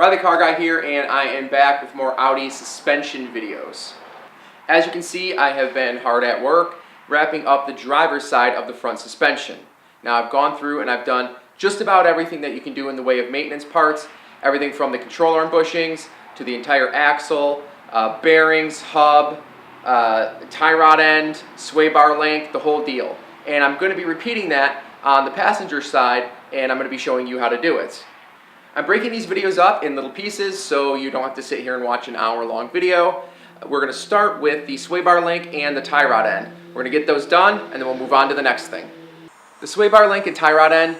Riley Car Guy here, and I am back with more Audi suspension videos. As you can see, I have been hard at work wrapping up the driver's side of the front suspension. Now I've gone through and I've done just about everything that you can do in the way of maintenance parts, everything from the control arm bushings to the entire axle, bearings, hub, tie rod end, sway bar length, the whole deal. And I'm going to be repeating that on the passenger side, and I'm going to be showing you how to do it. I'm breaking these videos up in little pieces so you don't have to sit here and watch an hour-long video. We're going to start with the sway bar link and the tie rod end. We're going to get those done, and then we'll move on to the next thing. The sway bar link and tie rod end,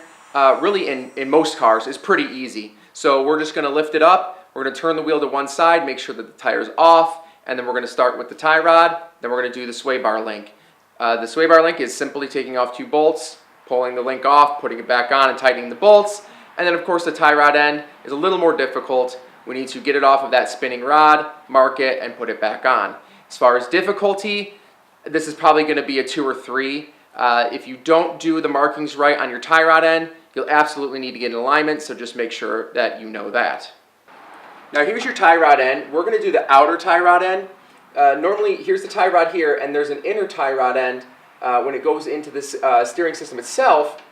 really in most cars, is pretty easy. So we're just going to lift it up, we're going to turn the wheel to one side, make sure that the tire's off, and then we're going to start with the tie rod, then we're going to do the sway bar link. The sway bar link is simply taking off 2 bolts, pulling the link off, putting it back on, and tightening the bolts. And then of course the tie rod end is a little more difficult. We need to get it off of that spinning rod, mark it, and put it back on. As far as difficulty, this is probably going to be a 2 or 3. If you don't do the markings right on your tie rod end, you'll absolutely need to get in alignment, so just make sure that you know that. Now here's your tie rod end. We're going to do the outer tie rod end. Normally, here's the tie rod here, and there's an inner tie rod end. When it goes into this steering system itself,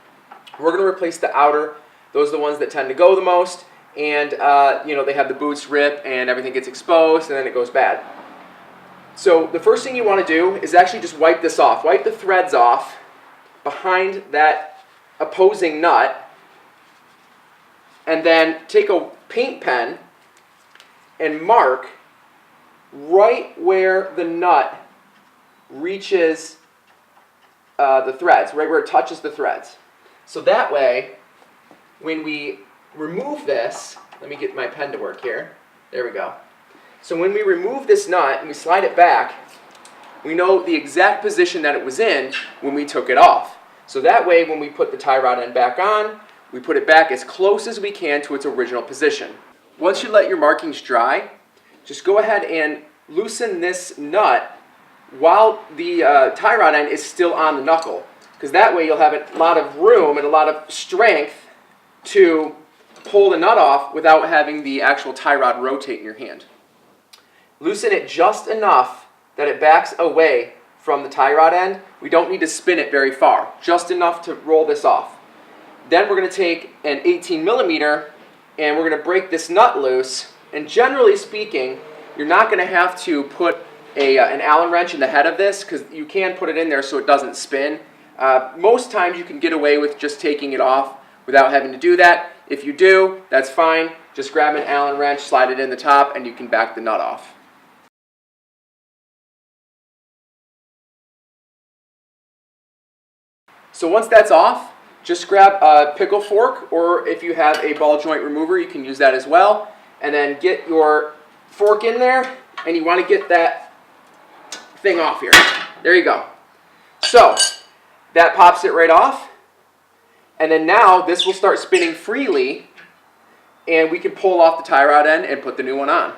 we're going to replace the outer. Those are the ones that tend to go the most, and they have the boots rip and everything gets exposed and then it goes bad. So the first thing you want to do is actually just wipe this off. Wipe the threads off behind that opposing nut, and then take a paint pen and mark right where the nut reaches the threads, right where it touches the threads. So that way, when we remove this, let me get my pen to work here. There we go. So when we remove this nut and we slide it back, we know the exact position that it was in when we took it off. So that way, when we put the tie rod end back on, we put it back as close as we can to its original position. Once you let your markings dry, just go ahead and loosen this nut while the tie rod end is still on the knuckle, because that way you'll have a lot of room and a lot of strength to pull the nut off without having the actual tie rod rotate in your hand. Loosen it just enough that it backs away from the tie rod end. We don't need to spin it very far, just enough to roll this off. Then we're going to take an 18mm and we're going to break this nut loose. And generally speaking, you're not going to have to put an Allen wrench in the head of this, because you can put it in there so it doesn't spin. Most times you can get away with just taking it off without having to do that. If you do, that's fine. Just grab an Allen wrench, slide it in the top, and you can back the nut off. So once that's off, just grab a pickle fork, or if you have a ball joint remover, you can use that as well. And then get your fork in there, and you want to get that thing off here. There you go. So that pops it right off. And then now this will start spinning freely, and we can pull off the tie rod end and put the new one on.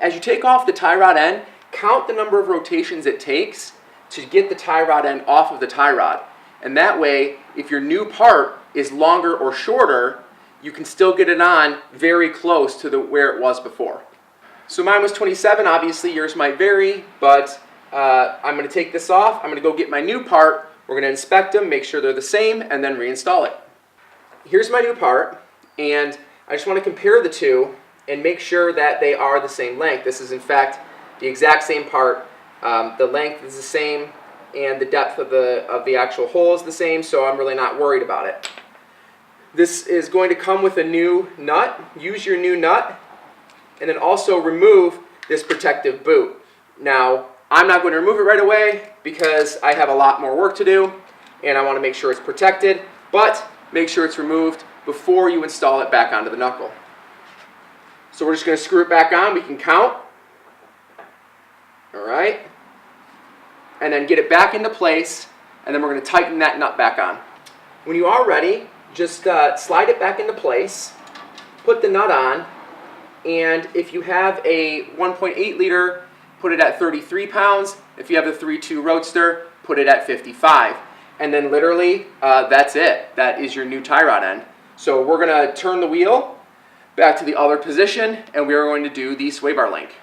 As you take off the tie rod end, count the number of rotations it takes to get the tie rod end off of the tie rod. And that way, if your new part is longer or shorter, you can still get it on very close to where it was before. So mine was 27, obviously yours might vary, but I'm going to take this off, I'm going to go get my new part. We're going to inspect them, make sure they're the same, and then reinstall it. Here's my new part, and I just want to compare the two and make sure that they are the same length. This is in fact the exact same part. The length is the same, and the depth of the actual hole is the same, so I'm really not worried about it. This is going to come with a new nut. Use your new nut, and then also remove this protective boot. Now, I'm not going to remove it right away because I have a lot more work to do and I want to make sure it's protected, but make sure it's removed before you install it back onto the knuckle. So we're just going to screw it back on. We can count. Alright. And then get it back into place, and then we're going to tighten that nut back on. When you are ready, just slide it back into place, put the nut on, and if you have a 1.8 liter, put it at 33 pounds. If you have the 3.2 Roadster, put it at 55. And then literally, that's it. That is your new tie rod end. So we're going to turn the wheel, back to the other position, and we are going to do the sway bar link.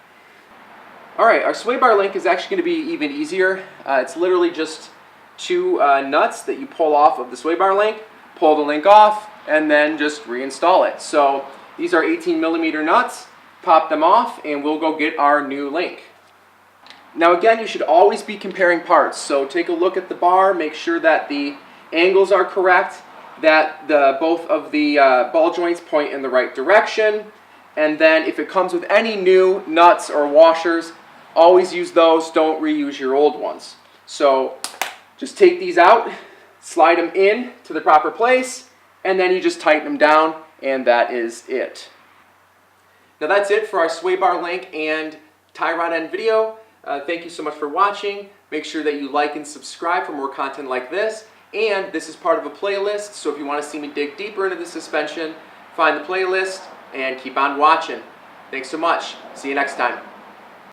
Alright, our sway bar link is actually going to be even easier. It's literally just two nuts that you pull off of the sway bar link, pull the link off, and then just reinstall it. So these are 18mm nuts, pop them off, and we'll go get our new link. Now again, you should always be comparing parts. So take a look at the bar, make sure that the angles are correct, that both of the ball joints point in the right direction, and then if it comes with any new nuts or washers, always use those, don't reuse your old ones. So just take these out, slide them in to the proper place, and then you just tighten them down, and that is it. Now that's it for our sway bar link and tie rod end video. Thank you so much for watching. Make sure that you like and subscribe for more content like this. And this is part of a playlist, so if you want to see me dig deeper into the suspension, find the playlist and keep on watching. Thanks so much. See you next time.